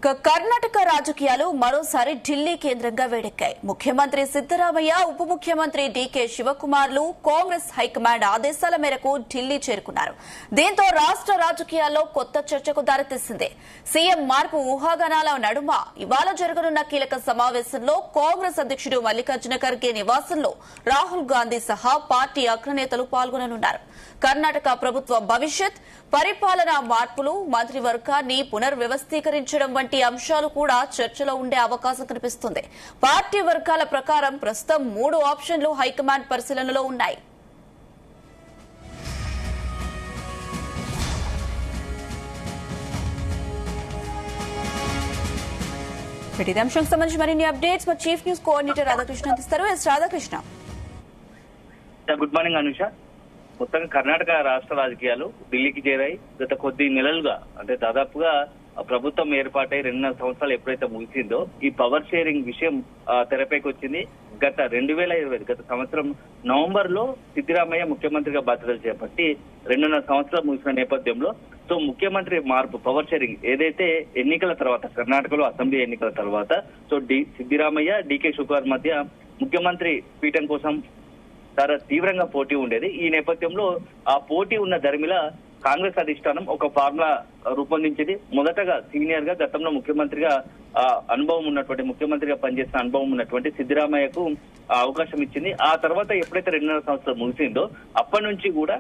ఇక కర్ణాటక రాజకీయాలు మరోసారి ఢిల్లీ కేంద్రంగా వేడెక్కాయి. ముఖ్యమంత్రి సిద్దరామయ్య, ఉప ముఖ్యమంత్రి డీకే శివకుమార్లు కాంగ్రెస్ హైకమాండ్ ఆదేశాల మేరకు ఢిల్లీ చేరుకున్నారు. దీంతో రాష్ట్ర రాజకీయాల్లో కొత్త చర్చకు దారితీసింది. సీఎం మార్పు ఊహాగానాల నడుమ ఇవాళ జరగనున్న కీలక సమావేశంలో కాంగ్రెస్ అధ్యక్షుడు మల్లికార్జున ఖర్గే నివాసంలో రాహుల్ గాంధీ సహా పార్టీ అగ్రనేతలు పాల్గొననున్నారు. కర్ణాటక ప్రభుత్వ భవిష్యత్, పరిపాలనా మార్పులు, మంత్రివర్గాన్ని పునర్వ్యవస్థీకరించడం వంటి అంశాలు కూడా చర్చలో ఉండే అవకాశం కనిపిస్తుంది. పార్టీ వర్గాల ప్రకారం ప్రస్తుతం 3 ఆప్షన్లు హైకమాండ్ పరిశీలనలో ఉన్నాయి. ఇదే అంశానికి సంబంధించి మరిన్ని అప్డేట్స్ మా చీఫ్ న్యూస్ కోఆర్డినేటర్ రాధాకృష్ణ అందిస్తారు. Radhakrishna, good morning Anusha. మొత్తంగా కర్ణాటక రాష్ట్ర రాజకీయాలు ఢిల్లీకి చేరాయి. గత కొద్ది నెలలుగా అంటే దాదాపుగా ప్రభుత్వం ఏర్పాటై 2.5 సంవత్సరాలు ఎప్పుడైతే ముగిసిందో ఈ పవర్ షేరింగ్ విషయం తెరపైకి వచ్చింది. గత 2020 గత సంవత్సరం నవంబర్ లో సిద్దరామయ్య ముఖ్యమంత్రిగా బాధ్యతలు చేపట్టి 2.5 సంవత్సరాలు ముగిసిన నేపథ్యంలో సో ముఖ్యమంత్రి మార్పు పవర్ షేరింగ్ ఏదైతే ఎన్నికల తర్వాత కర్ణాటకలో అసెంబ్లీ ఎన్నికల తర్వాత సో సిద్దరామయ్య, డీకే శివకుమార్ మధ్య ముఖ్యమంత్రి పీఠం కోసం చాలా తీవ్రంగా పోటీ ఉండేది. ఈ నేపథ్యంలో ఆ పోటీ ఉన్న ధర్మిల కాంగ్రెస్ అధిష్టానం ఒక ఫార్ములా రూపొందించింది. మొదటగా సీనియర్ గా గతంలో ముఖ్యమంత్రిగా అనుభవం ఉన్నటువంటి ముఖ్యమంత్రిగా పనిచేసిన అనుభవం ఉన్నటువంటి సిద్దరామయ్యకు అవకాశం ఇచ్చింది. ఆ తర్వాత ఎప్పుడైతే 2.5 సంవత్సరాలు ముగిసిందో అప్పటి నుంచి కూడా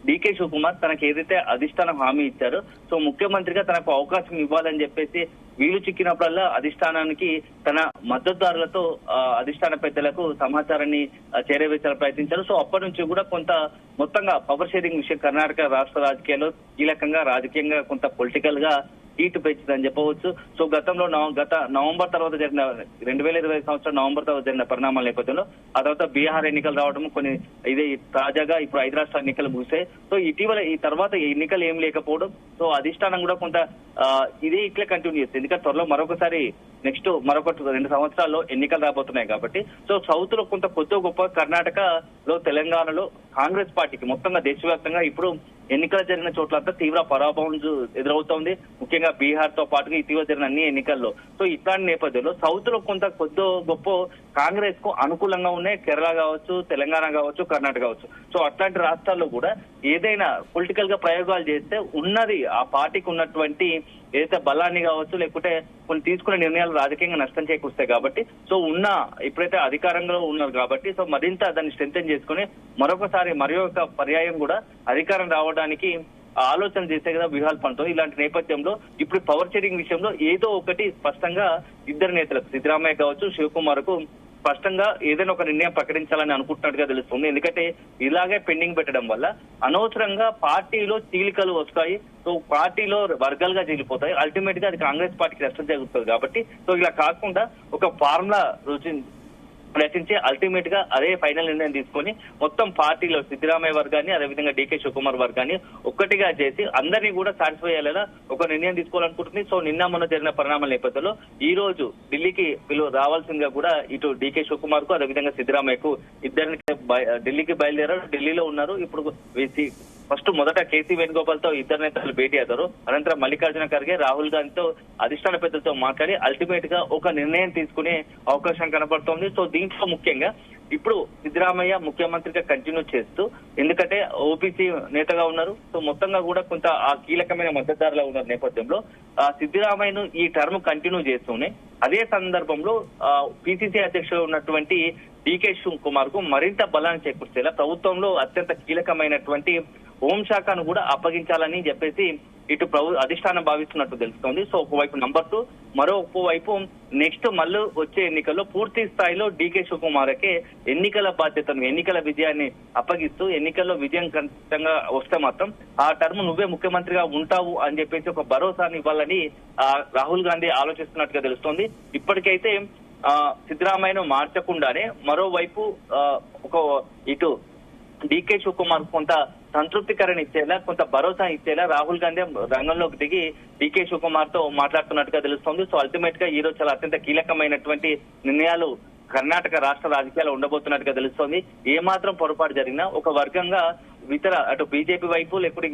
డీకే శివకుమార్ తనకు ఏదైతే అధిష్టానం హామీ ఇచ్చారో సో ముఖ్యమంత్రిగా తనకు అవకాశం ఇవ్వాలని చెప్పేసి వీలు చిక్కినప్పుడల్లా అధిష్టానానికి తన మద్దతుదారులతో అధిష్టాన పెద్దలకు సమాచారాన్ని చేరవేసేలా ప్రయత్నించారు. సో అప్పటి నుంచి కూడా కొంత మొత్తంగా పవర్ షేరింగ్ విషయం కర్ణాటక రాష్ట్ర రాజకీయాల్లో కీలకంగా రాజకీయంగా కొంత పొలిటికల్ గా హీట్ పెంచిందని చెప్పవచ్చు. సో గతంలో గత నవంబర్ తర్వాత జరిగిన 2020 సంవత్సరం నవంబర్ తర్వాత జరిగిన పరిణామాల నేపథ్యంలో ఆ తర్వాత బీహార్ ఎన్నికలు రావడం, కొన్ని ఇదే తాజాగా ఇప్పుడు 5 రాష్ట్ర ఎన్నికలు ముగిసాయి. సో ఇటీవల ఈ తర్వాత ఎన్నికలు ఏం లేకపోవడం సో అధిష్టానం కూడా కొంత ఇదే ఇట్లే కంటిన్యూ చేస్తుంది. ఎందుకంటే త్వరలో మరొకసారి నెక్స్ట్ మరొక 2 సంవత్సరాల్లో ఎన్నికలు రాబోతున్నాయి కాబట్టి సో సౌత్ లో కొంత కొద్ది గొప్ప కర్ణాటకలో, తెలంగాణలో కాంగ్రెస్ పార్టీకి మొత్తంగా దేశవ్యాప్తంగా ఇప్పుడు ఎన్నికలు జరిగిన చోట్లంతా తీవ్ర పరాభవం ఎదురవుతోంది. ముఖ్యంగా బీహార్ తో పాటుగా ఇటీవల జరిగిన అన్ని ఎన్నికల్లో సో ఇట్లాంటి నేపథ్యంలో సౌత్ లో కొంత కొద్ది గొప్ప కాంగ్రెస్ కు అనుకూలంగా ఉన్నాయి. కేరళ కావచ్చు, తెలంగాణ కావచ్చు, కర్ణాటక కావచ్చు. సో అట్లాంటి రాష్ట్రాల్లో కూడా ఏదైనా పొలిటికల్ గా ప్రయోగాలు చేస్తే ఉన్నది ఆ పార్టీకి ఉన్నటువంటి ఏదైతే బలాన్ని కావచ్చు లేకుంటే కొన్ని తీసుకునే నిర్ణయాలు రాజకీయంగా నష్టం చేకూరుస్తాయి కాబట్టి సో ఇప్పుడైతే అధికారంలో ఉన్నారు కాబట్టి సో మరింత దాన్ని స్ట్రెంథెన్ చేసుకుని మరొకసారి ఒక పర్యాయం కూడా అధికారం రావడానికి ఆలోచన చేసే కదా వ్యూహాలు పండుతుంది. ఇలాంటి నేపథ్యంలో ఇప్పుడు పవర్ షేరింగ్ విషయంలో ఏదో ఒకటి స్పష్టంగా ఇద్దరు నేతలకు సిద్దరామయ్య కావచ్చు, శివకుమార్ కు స్పష్టంగా ఏదైనా ఒక నిర్ణయం ప్రకటించాలని అనుకుంటున్నట్టుగా తెలుస్తుంది. ఎందుకంటే ఇలాగే పెండింగ్ పెట్టడం వల్ల అనవసరంగా పార్టీలో చీలికలు వస్తాయి. సో పార్టీలో వర్గాలుగా చీలిపోతాయి. అల్టిమేట్ గా అది కాంగ్రెస్ పార్టీకి నష్టం జరుగుతుంది కాబట్టి సో ఇలా కాకుండా ఒక ఫార్ములా రచించి అల్టిమేట్ గా అదే ఫైనల్ నిర్ణయం తీసుకొని మొత్తం పార్టీలో సిద్దరామయ్య వర్గాన్ని అదేవిధంగా డీకే శివకుమార్ వర్గాన్ని ఒక్కటిగా చేసి అందరినీ కూడా సాటిస్ఫై అయ్యేలా ఒక నిర్ణయం తీసుకోవాలనుకుంటుంది. సో నిన్న మొన్న జరిగిన పరిణామాల నేపథ్యంలో ఈ రోజు ఢిల్లీకి రావాల్సిందిగా కూడా ఇటు డీకే శివకుమార్ కు అదేవిధంగా సిద్దరామయ్యకు ఇద్దరిని ఢిల్లీకి బయలుదేరారు. ఢిల్లీలో ఉన్నారు. ఇప్పుడు మొదట కేసీ వేణుగోపాల్ తో ఇద్దరు నేతలు భేటీ అయ్యారు. అనంతరం మల్లికార్జున ఖర్గే రాహుల్ గాంధీతో అధిష్టాన పెద్దలతో మాట్లాడి అల్టిమేట్ గా ఒక నిర్ణయం తీసుకునే అవకాశం కనబడుతోంది. సో దీంట్లో ముఖ్యంగా ఇప్పుడు సిద్దరామయ్య ముఖ్యమంత్రిగా కంటిన్యూ చేస్తూ, ఎందుకంటే ఓబీసీ నేతగా ఉన్నారు. సో మొత్తంగా కూడా కొంత ఆ కీలకమైన మద్దతుదారులా ఉన్న నేపథ్యంలో సిద్దరామయ్యను ఈ టర్మ్ కంటిన్యూ చేస్తూనే అదే సందర్భంలో పిసిసి అధ్యక్షుడు ఉన్నటువంటి డీకే శివకుమార్ కు మరింత బలాన్ని చేకూర్చేలా ప్రభుత్వంలో అత్యంత కీలకమైనటువంటి హోంశాఖను కూడా అప్పగించాలని చెప్పేసి ఇటు అధిష్టానం భావిస్తున్నట్టు తెలుస్తోంది. సో ఒకవైపు నంబర్ 2, మరోవైపు నెక్స్ట్ మళ్ళీ వచ్చే ఎన్నికల్లో పూర్తి స్థాయిలో డీకే శివకుమార్కే ఎన్నికల బాధ్యతను, ఎన్నికల విజయాన్ని అప్పగిస్తూ ఎన్నికల్లో విజయం ఖచ్చితంగా వస్తే మాత్రం ఆ టర్మ్ నువ్వే ముఖ్యమంత్రిగా ఉంటావు అని చెప్పేసి ఒక భరోసాని ఇవ్వాలని రాహుల్ గాంధీ ఆలోచిస్తున్నట్టుగా తెలుస్తోంది. ఇప్పటికైతే సిద్దరామయ్యను మార్చకుండానే మరోవైపు ఇటు డీకే శివకుమార్ కొంత సంతృప్తికరణ ఇచ్చేలా, కొంత భరోసా ఇచ్చేలా రాహుల్ గాంధీ రంగంలోకి దిగి డీకే శివకుమార్ తో మాట్లాడుతున్నట్టుగా తెలుస్తోంది. సో అల్టిమేట్ గా ఈ రోజు చాలా అత్యంత కీలకమైనటువంటి నిర్ణయాలు కర్ణాటక రాష్ట్ర రాజకీయాలు ఉండబోతున్నట్టుగా తెలుస్తోంది. ఏమాత్రం పొరపాటు జరిగినా ఒక వర్గంగా ఇతర అటు బీజేపీ వైపు లేకపోతే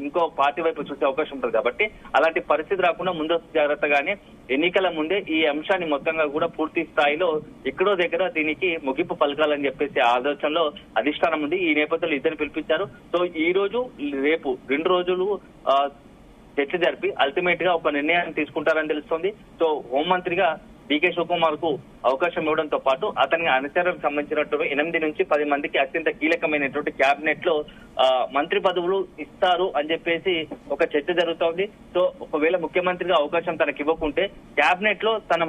ఇంకో పార్టీ వైపు చూసే అవకాశం ఉంటుంది కాబట్టి అలాంటి పరిస్థితి రాకుండా ముందస్తు జాగ్రత్తగానే ఎన్నికల ముందే ఈ అంశాన్ని మొత్తంగా కూడా పూర్తి స్థాయిలో ఎక్కడో దగ్గర దీనికి ముగింపు పలకాలని చెప్పేసి ఆలోచనలో అధిష్టానం ఉంది. ఈ నేపథ్యంలో ఇద్దరు పిలిపించారు. సో ఈ రోజు రేపు 2 రోజులు చర్చ జరిపి అల్టిమేట్ గా ఒక నిర్ణయాన్ని తీసుకుంటారని తెలుస్తోంది. సో హోంమంత్రిగా డీకే శివకుమార్ కు అవకాశం ఇవ్వడంతో పాటు అతని అనుచరులకు సంబంధించినటువంటి 8 నుంచి 10 మందికి అత్యంత కీలకమైనటువంటి క్యాబినెట్ లో మంత్రి పదవులు ఇస్తారు అని చెప్పేసి ఒక చర్చ జరుగుతోంది. సో ఒకవేళ ముఖ్యమంత్రిగా అవకాశం తనకి ఇవ్వకుంటే క్యాబినెట్ లో తన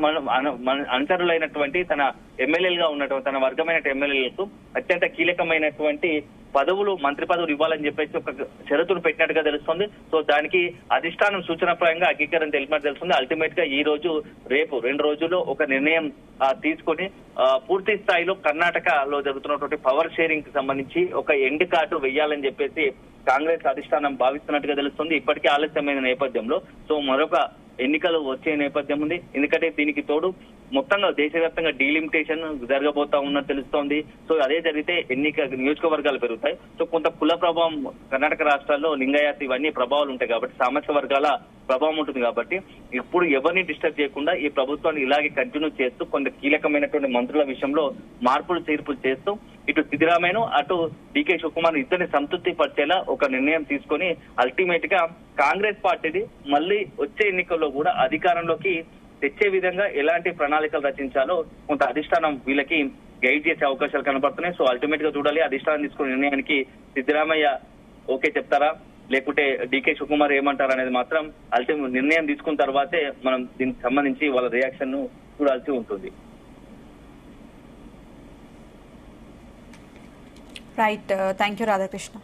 అనుచరులైనటువంటి తన ఎమ్మెల్యేలుగా ఉన్నటువంటి తన వర్గమైన ఎమ్మెల్యేలకు అత్యంత కీలకమైనటువంటి పదవులు మంత్రి పదవులు ఇవ్వాలని చెప్పేసి ఒక షరతును పెట్టినట్టుగా తెలుస్తుంది. సో దానికి అధిష్టానం సూచనప్రాయంగా అంగీకారం తెలిపినట్టు తెలుస్తుంది. అల్టిమేట్ గా ఈ రోజు రేపు 2 రోజుల్లో ఒక నిర్ణయం తీసుకొని పూర్తి స్థాయిలో కర్ణాటకలో జరుగుతున్నటువంటి పవర్ షేరింగ్ కి సంబంధించి ఒక ఎండ్ కార్డు వెయ్యాలని చెప్పేసి కాంగ్రెస్ అధిష్టానం భావిస్తున్నట్టుగా తెలుస్తుంది. ఇప్పటికే ఆలస్యమైన నేపథ్యంలో సో మరొక ఎన్నికలు వచ్చే నేపథ్యం ఉంది. ఎందుకంటే దీనికి తోడు మొత్తంగా దేశవ్యాప్తంగా డీలిమిటేషన్ జరగబోతా ఉన్నట్టు తెలుస్తోంది. సో అదే జరిగితే నియోజకవర్గాలు పెరుగుతాయి. సో కొంత కుల ప్రభావం కర్ణాటక రాష్ట్రాల్లో లింగాయత్ ఇవన్నీ ప్రభావాలు ఉంటాయి కాబట్టి సామాజిక వర్గాల ప్రభావం ఉంటుంది కాబట్టి ఇప్పుడు ఎవరిని డిస్టర్బ్ చేయకుండా ఈ ప్రభుత్వాన్ని ఇలాగే కంటిన్యూ చేస్తూ కొంత కీలకమైనటువంటి మంత్రుల విషయంలో మార్పులు చేర్పులు చేస్తూ ఇటు సిద్ధరామయ్యను అటు డీకే శివకుమార్ ఇద్దరిని సంతృప్తి పరిచేలా ఒక నిర్ణయం తీసుకొని అల్టిమేట్ గా కాంగ్రెస్ పార్టీది మళ్ళీ వచ్చే ఎన్నికల్లో కూడా అధికారంలోకి తెచ్చే విధంగా ఎలాంటి ప్రణాళికలు రచించాలో కొంత అధిష్టానం వీళ్ళకి గైడ్ చేసే అవకాశాలు కనపడుతున్నాయి. సో అల్టిమేట్ గా చూడాలి అధిష్టానం తీసుకున్న నిర్ణయానికి సిద్ధరామయ్య ఓకే చెప్తారా లేకుంటే డీకే శివకుమార్ ఏమంటారు అనేది మాత్రం అల్టిమేట్ నిర్ణయం తీసుకున్న తర్వాతే మనం దీనికి సంబంధించి వాళ్ళ రియాక్షన్ ను చూడాల్సి ఉంటుంది. Right, thank you Radhakrishna.